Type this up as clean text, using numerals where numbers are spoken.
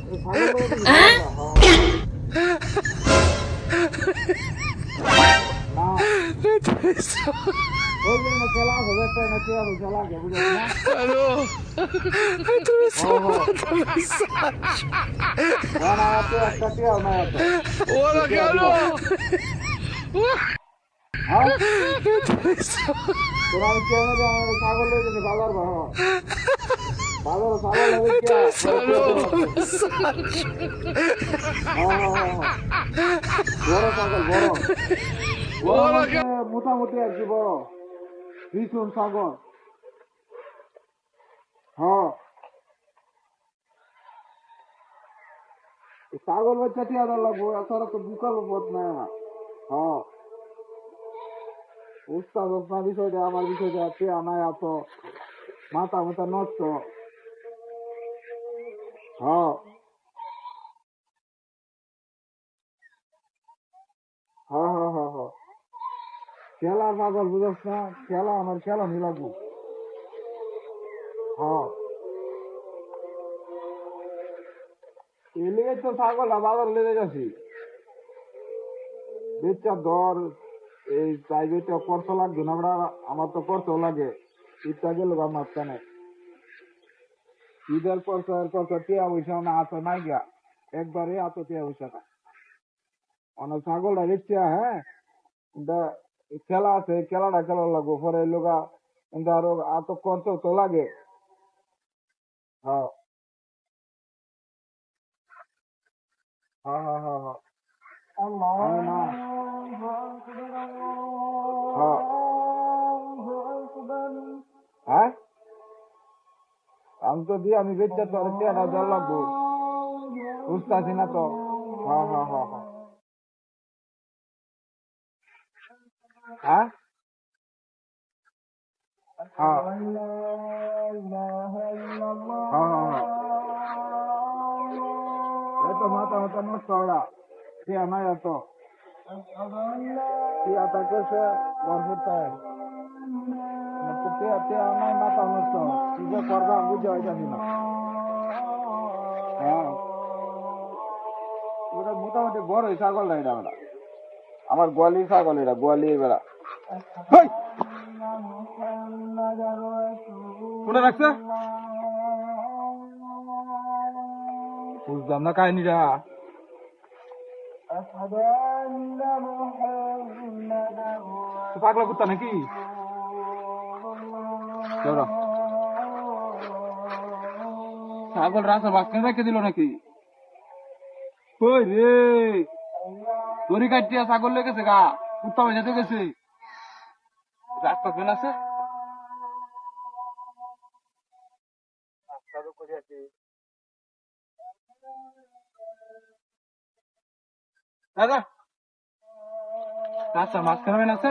ছাগল লোক তুমি পালাবা না ওই যে না খেলা হবে একটা না কি হবে খেলা কে বুঝছ না হ্যালো তুমি ও হো না তো একটা টিয়া না তো ওরা টিয়া কেন দিবা হ্যাঁ তোরা আমি কেন আমার ছাগল লয়ে গেছে বাজার বাজার ছাগল হবে কে পরে টিয়া দেওয়া লাগবে হ্যাঁ হ্যাঁ হ্যাঁ হ্যাঁ বড় ছাগল বড় বড় ওরা বলতে মোটামুটি আর কি বড় ভীষণ ছাগল হ্যাঁ ছাগল বাচ্চা টিয়া দেওয়া লাগবো এছাড়া তো বিকল্প পথ নাই আমার হ্যাঁ উস্তাদ আপনার বিষয়টা আমার বিষয়টা টিয়া নাই এত মাথা মাথা নষ্ট হ্যাঁ হ্যাঁ হ্যাঁ হ্যাঁ হ্যাঁ খেলার পাগল বুঝছ না খেলা আমার খেলা নি লাগবো হ্যাঁ এই লেগে তো ছাগলটা বাজার লেগে গেছি বেচা দর এই প্রাইভেটে খরচ লাগবে না আমরা আমার তো খরচ লাগে ঈদটা গেল আমার কানে ঈদের খরচ টিয়া পয়সা না আছে নাই গিয়া একবারে এত টিয়া পয়সা না অনেক ছাগলটা বেচা হ্যাঁ খেলা আছে খেলাটা খেলা লাগবো পরে লোকা আরো এত খরচ তো লাগে হ্যাঁ হ্যাঁ হ্যাঁ হ্যাঁ হ্যাঁ আমি না হ্যাঁ হ্যাঁ আমি তো দিয়ে আমি বেচতে তো আর টিয়াটা দেওয়া লাগবো বুঝতেছি না তো হ্যাঁ হ্যাঁ হ্যাঁ হ্যাঁ হ্যাঁ হ্যাঁ হ্যাঁ হ্যাঁ এত মাথা মাথা নষ্ট ওরা টিয়া নাই এত টিয়া থাকে সে ভরপুর থাকে টিয়া টিয়া নাই মাথা নষ্ট কি যে করবা বুঝে হইতাছি না হ্যাঁ ওটা মোটামুটি বড় ছাগল না এটা আমরা আমার গোয়ালি ছাগল এটা গোয়ালি বেড়া কোটা রাখছে বুঝলাম না কাহিনীটা পাগলা কুত্তা নাকি ছাগল রাস্তা বাঁচতে রেখে দিল নাকি কই রে দড়ি কাটিয়া ছাগল লেগেছে গা কুত্তা বাজাতে গেছে রাস্তা ফেল আছে দাদা রাস্তার মাঝখানে আছে